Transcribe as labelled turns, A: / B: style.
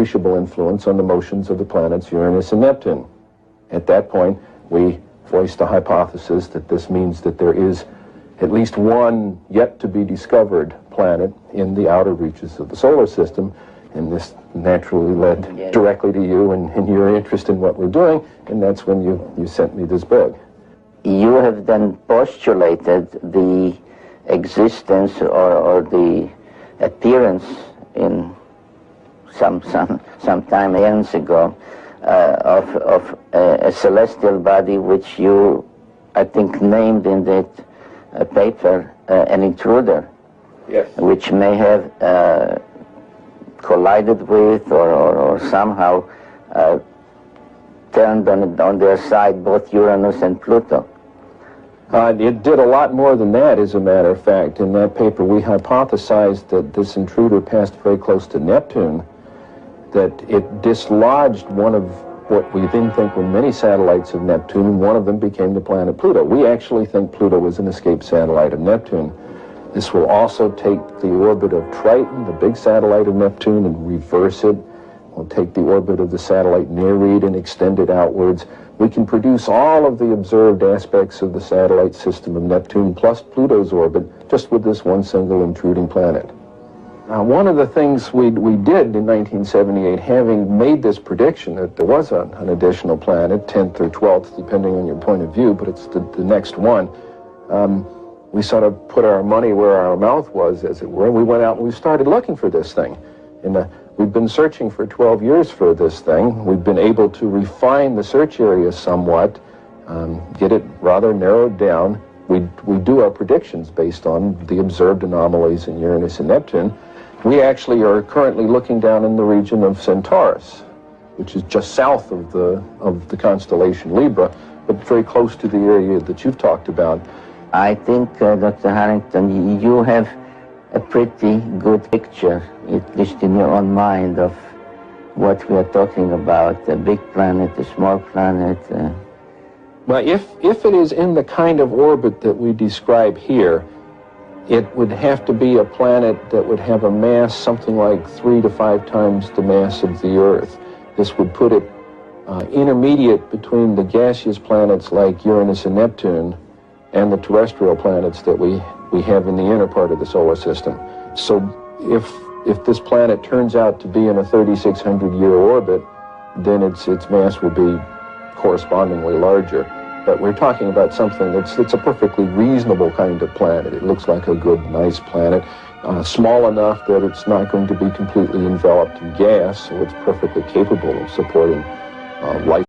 A: appreciable influence on the motions of the planets Uranus and Neptune. At that point, we voiced the hypothesis that this means that there is at least one yet-to-be-discovered planet in the outer reaches of the solar system, and this naturally led directly to you and your interest in what we're doing, and that's when you sent me this book.
B: You have then postulated the existence or the appearance in some time years ago of a celestial body which you, I think, named in that paper an intruder.
A: Yes.
B: Which may have collided with or somehow turned on their side both Uranus and Pluto.
A: It did a lot more than that, as a matter of fact. In that paper, we hypothesized that this intruder passed very close to Neptune, that it dislodged one of what we then think were many satellites of Neptune, and one of them became the planet Pluto. We actually think Pluto was an escaped satellite of Neptune. This will also take the orbit of Triton, the big satellite of Neptune, and reverse it. We'll take the orbit of the satellite Nereid and extend it outwards. We can produce all of the observed aspects of the satellite system of Neptune plus Pluto's orbit just with this one single intruding planet. Now, one of the things we did in 1978, having made this prediction that there was an additional planet, 10th or 12th, depending on your point of view, but it's the next one, we sort of put our money where our mouth was, as it were, and we went out and we started looking for this thing. And we've been searching for 12 years for this thing. We've been able to refine the search area somewhat, get it rather narrowed down. We do our predictions based on the observed anomalies in Uranus and Neptune. We actually are currently looking down in the region of Centaurus, which is just south of the constellation Libra, but very close to the area that you've talked about.
B: I think, Dr. Harrington, you have a pretty good picture, at least in your own mind, of what we are talking about, a big planet, a small planet.
A: Well, if it is in the kind of orbit that we describe here, it would have to be a planet that would have a mass something like 3 to 5 times the mass of the Earth. This would put it intermediate between the gaseous planets like Uranus and Neptune and the terrestrial planets that we have in the inner part of the solar system. So if this planet turns out to be in a 3,600-year orbit, then its mass will be correspondingly larger. But we're talking about something it's a perfectly reasonable kind of planet. It looks like a good, nice planet, small enough that it's not going to be completely enveloped in gas, so it's perfectly capable of supporting life.